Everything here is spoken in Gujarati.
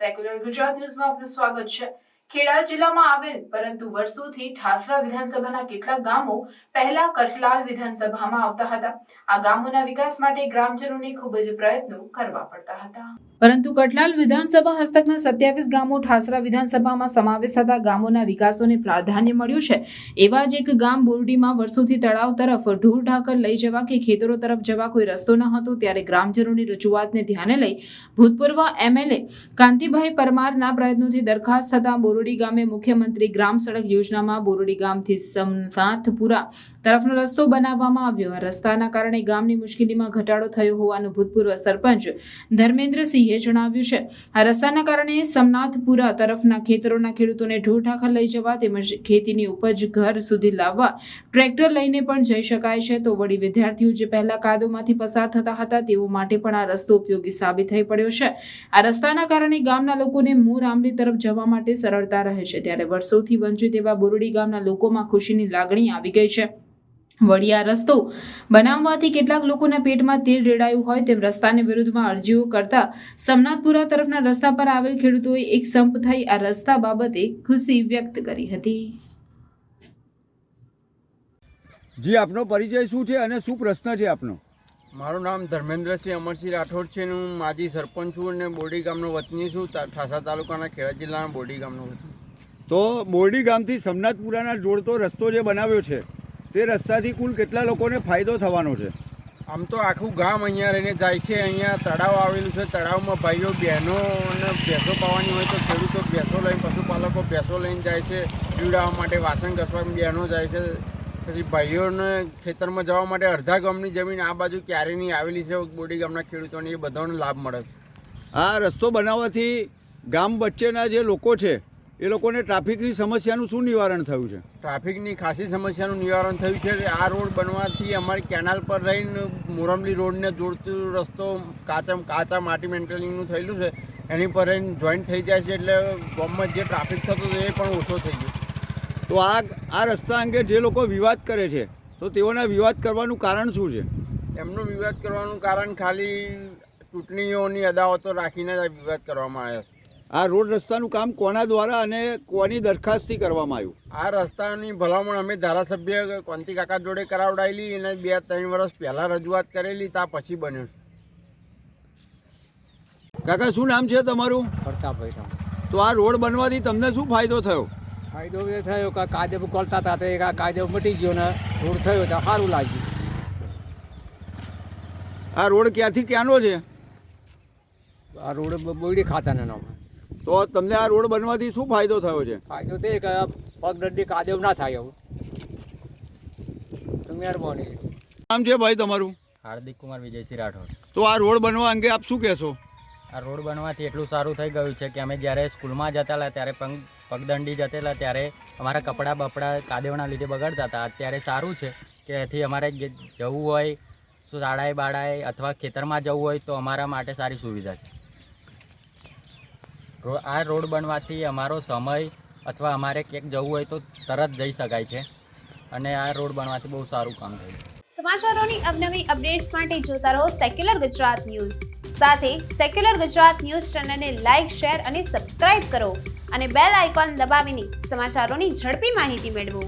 સેક્યુલર ગુજરાત ન્યૂઝમાં આપનું સ્વાગત છે। ખેડા જિલ્લામાં આવેલ પરંતુ વર્ષોથી ઠાસરા વિધાનસભાના કેટલાક ગામો પહેલા કઠલાલ વિધાનસભામાં આવતા હતા। આ ગામોના વિકાસ માટે ગ્રામજનોને ખૂબ જ પ્રયત્નો કરવા પડતા હતા, પરંતુ કઠલાલ વિધાનસભા હસ્તકના 27 ગામો ઠાસરા વિધાનસભામાં સમાવેશ થતા ગામોના વિકાસોને પ્રાધાન્ય મળ્યું છે। એવા જ એક ગામ બોરડીમાં વર્ષોથી તળાવ તરફ ઢોર ઢાકર લઈ જવા કે ખેતરો તરફ જવા કોઈ રસ્તો ન હતો, ત્યારે ગ્રામજનોની રજૂઆતને ધ્યાને લઈ ભૂતપૂર્વ એમએલએ કાંતિભાઈ પરમારના પ્રયત્નોથી દરખાસ્ત થતા બોરડી ગામે મુખ્યમંત્રી ગ્રામ સડક યોજનામાં બોરડી ગામથી સમનાથપુરા તરફનો રસ્તો બનાવવામાં આવ્યો। આ રસ્તાના કારણે ગામની મુશ્કેલીમાં ઘટાડો થયો હોવાનું ભૂતપૂર્વ સરપંચ ધર્મેન્દ્રસિંહે જણાવ્યું છે। આ રસ્તાના કારણે સમનાથપુરા તરફના ખેતરોના ખેડૂતોને ઢોર ઢાકર લઈ જવા તેમજ ખેતીની ઉપજ ઘર સુધી લાવવા ટ્રેક્ટર લઈને પણ જઈ શકાય છે, તો વળી વિદ્યાર્થીઓ જે પહેલા કાદવમાંથી પસાર થતા હતા તેઓ માટે પણ આ રસ્તો ઉપયોગી સાબિત થઈ પડ્યો છે। આ રસ્તાના કારણે ગામના લોકોને મોર આંબલી તરફ જવા માટે સરળતા રહે છે, ત્યારે વર્ષોથી વંચિત એવા બોરડી ગામના લોકોમાં ખુશીની લાગણી આવી ગઈ છે। વળી આ રસ્તો બનાવવાથી કેટલાક લોકોના પેટમાં તેલ રેડાયું હોય તેમ રસ્તાની વિરુદ્ધમાં અરજીઓ કરતા સમનાથપુરા તરફના રસ્તા પર આવેલ ખેડૂતોએ એક સંપ થઈ આ રસ્તા બાબતે ખુશી વ્યક્ત કરી હતી। જી, આપનો પરિચય શું છે અને શું પ્રશ્ન છે આપનો? મારું નામ ધર્મેન્દ્રસિંહ અમરસિંહ રાઠોડ છે। હું માજી સરપંચ છું અને બોરડી ગામનો વતની છું। ઠાસા તાલુકાના ખેડા જિલ્લાના બોરડી ગામનો વતની। તો બોરડી ગામથી સમનાથપુરાના જોડતો રસ્તો જે બનાવ્યો છે તે રસ્તાથી કુલ કેટલા લોકોને ફાયદો થવાનો છે? આમ તો આખું ગામ અહીંયા રહીને જાય છે। અહીંયા તળાવ આવેલું છે, તળાવમાં ભાઈઓ બહેનો અને ભેંસો પાવાની હોય તો ખેડૂતો ભેંસો લઈને, પશુપાલકો ભેંસો લઈને જાય છે પીવડાવવા માટે, વાસણ ઘસવા બહેનો જાય છે। પછી ભાઈઓને ખેતરમાં જવા માટે અડધા ગામની જમીન આ બાજુ ક્યારેની આવેલી છે બોરડી ગામના ખેડૂતોને, એ બધાને લાભ મળે છે। આ રસ્તો બનાવવાથી ગામ વચ્ચેના જે લોકો છે એ લોકોને ટ્રાફિકની સમસ્યાનું શું નિવારણ થયું છે? ટ્રાફિકની ખાસી સમસ્યાનું નિવારણ થયું છે। આ રોડ બનવાથી અમારી કેનાલ પર રહીને મોરમલી રોડને જોડતું રસ્તો કાચા માટી મેન્ટેલિંગનું થયેલું છે, એની પર રહીને જોઈન્ટ થઈ જાય છે, એટલે ગામમાં જે ટ્રાફિક થતો હતો એ પણ ઓછો થઈ ગયો। તો આ રસ્તા અંગે જે લોકો વિવાદ કરે છે તો તેઓના વિવાદ કરવાનું કારણ શું છે? એમનો વિવાદ કરવાનું કારણ ખાલી ચૂંટણીઓની અદાવતો રાખીને જ વિવાદ કરવામાં આવ્યો છે। આ રોડ રસ્તાનું કામ કોના દ્વારા અને કોની દરખાસ્તથી કરવામાં આવ્યું? આ રસ્તાની ભલામણ અમે ધારાસભ્ય કોંતી કાકા જોડે કરાવડાયેલી અને 2-3 વર્ષ પહેલાં રજૂઆત કરેલી, ત્યાં પછી બન્યું। કાકા, શું નામ છે તમારું? પ્રતાપભાઈ। તો આ રોડ બનવાથી તમને શું ફાયદો થયો? ફાયદો એ થયો કે કાયદે કોલતા હતા તો એક કાયદો મટી ગયો ને રોડ થયો તો સારું લાગ્યું। આ રોડ ક્યાંથી ક્યાંનો છે? આ રોડ બોરડી ખાતાના નામ। તો તમને આ રોડ બનવાથી શું ફાયદો થયો છે? ફાયદો તે કે પગ દર્દી કાયદેવ ના થાય એવું। તો મહેરબાની। નામ છે ભાઈ તમારું? હાર્દિક કુમાર વિજયસિંહ રાઠોડ। તો આ રોડ બનવા અંગે આપ શું કહેશો? આ રોડ બનવાથી એટલું સારું થઈ ગયું છે કે અમે જ્યારે સ્કૂલમાં જતા હતા ત્યારે પગદંડી જતા હતા ત્યારે અમારા કપડાં બપડા કાદવના લીધે બગડતા હતા। અત્યારે સારું છે કે એથી અમારે જવું હોય શાળાએ બાળાએ અથવા ખેતરમાં જવું હોય તો અમારા માટે સારી સુવિધા છે। આ રોડ બનવાથી અમારો સમય અથવા અમારે ક્યાંક જવું હોય તો તરત જઈ શકાય છે અને આ રોડ બનવાથી બહુ સારું કામ થયું। સમાચારોની અવનવી અપડેટ્સ માટે જોતા રહો સેક્યુલર ગુજરાત ન્યૂઝ। સાથે સેક્યુલર ગુજરાત ન્યૂઝ ચેનલને લાઇક, શેર અને સબસ્ક્રાઇબ કરો અને બેલ આઇકોન દબાવીને સમાચારોની ઝડપી માહિતી મેળવો।